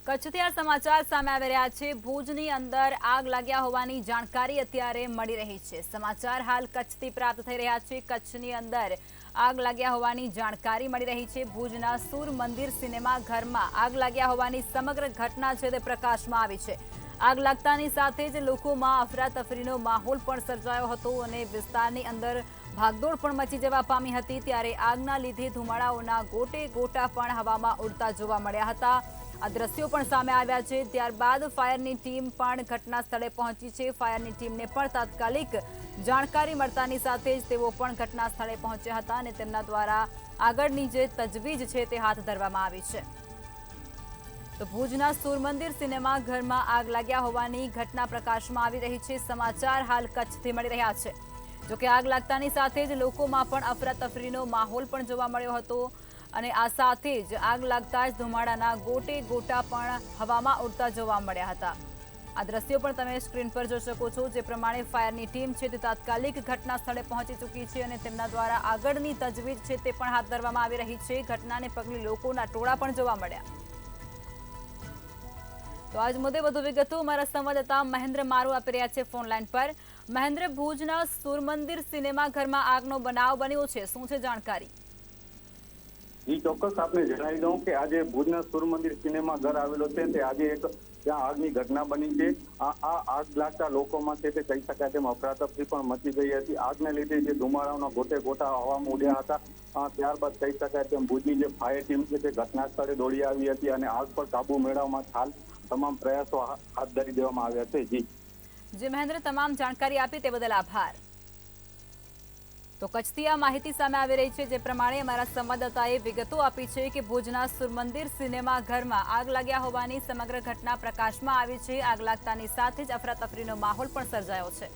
કચ્છથી આ સમાચાર સામે આવી રહ્યા છે। ભુજની અંદર આગ લાગ્યા હોવાની જાણકારી અત્યારે મળી રહી છે। સમાચાર હાલ કચ્છથી પ્રાપ્ત થઈ રહ્યા છે। કચ્છની અંદર આગ લાગ્યા હોવાની જાણકારી મળી રહી છે। ભુજના સૂર મંદિર સિનેમા ઘરમાં આગ લાગ્યા હોવાની સમગ્ર ઘટના છે તે પ્રકાશમાં આવી છે। આગ લાગતાની સાથે જ લોકોમાં અફરાતફરીનો માહોલ પણ સર્જાયો હતો અને વિસ્તારની અંદર ભાગદોડ પણ મચી જવા પામી હતી। ત્યારે આગના લીધે ધુમાડાઓના ગોટે ગોટા પણ હવામાં ઉડતા જોવા મળ્યા હતા। આ દ્રશ્યો પણ સામે આવ્યા છે। ત્યારબાદ ફાયરની ટીમ પણ ઘટના સ્થળે પહોંચી છે। ફાયરની ટીમને પણ તાત્કાલિક જાણકારી મળતાની સાથે જ તેઓ પણ ઘટના સ્થળે પહોંચ્યા હતા અને તેમના દ્વારા આગળની જે તજવીજ છે તે હાથ ધરવામાં આવી છે। તો ભુજના સૂરમંદિર સિનેમા ઘરમાં આગ લાગ્યા હોવાની ઘટના પ્રકાશમાં આવી રહી છે। સમાચાર હાલ કચ્છથી મળી રહ્યા છે। જોકે આગ લાગતાની સાથે જ લોકોમાં પણ અફરાતફરીનો માહોલ પણ જોવા મળ્યો હતો અને આ સાથે જ આગ લાગતા જ ધુમાડાના ગોટે ગોટા પણ હવામાં ઉડતા જોવા મળ્યા હતા। આ દ્રશ્યો પણ તમે સ્ક્રીન પર જોઈ શકો છો। જે પ્રમાણે ફાયરની ટીમ છે તે તાત્કાલિક ઘટના સ્થળે પહોંચી ચૂકી છે અને તેમના દ્વારા આગળની તજવીજ છે તે પણ હાથ ધરવામાં આવી રહી છે। ઘટનાને પગલે લોકોના ટોળા પણ જોવા મળ્યા। તો આજ મુદ્દે વધુ વિગતો અમારા સંવાદદાતા મહેન્દ્ર મારુ આપી રહ્યા છે ફોન લાઈન પર। મહેન્દ્ર, ભુજના સૂરમંદિર સિનેમા ઘરમાં આગનો બનાવ બન્યો છે, શું છે જાણકારી? જી ચોક્કસ આપને જણાવી દઉં કે આજે ભુજના સૂરમંદિર સિનેમા ઘર આવેલો છે તે આજે એક ત્યાં આગની ઘટના બની છે। આ આગ લાગતા લોકોમાં છે તે કહી શકાય તેમ અફરાતફરી પણ મચી ગઈ હતી। આગને લીધે જે ધુમાડાઓના ગોટે ગોટા હવામાં ઉડ્યા હતા। ત્યારબાદ કહી શકાય તેમ ભુજની જે ફાયર ટીમ છે તે ઘટના સ્થળે દોડી આવી હતી અને આગ પર કાબુ મેળવવામાં હાલ તમામ પ્રયાસો હાથ ધરી દેવામાં આવ્યા છે। જી મહેન્દ્ર, તમામ જાણકારી આપી તે બદલ આભાર। તો કચ્છથી આ માહિતી સામે આવી રહી છે। જે પ્રમાણે અમારા સંવાદદાતાએ વિગતો આપી છે કે ભુજના સૂરમંદિર સિનેમા ઘરમાં આગ લાગ્યા હોવાની સમગ્ર ઘટના પ્રકાશમાં આવી છે। આગ લાગતાની સાથે જ અફરાતફરીનો માહોલ પણ સર્જાયો છે।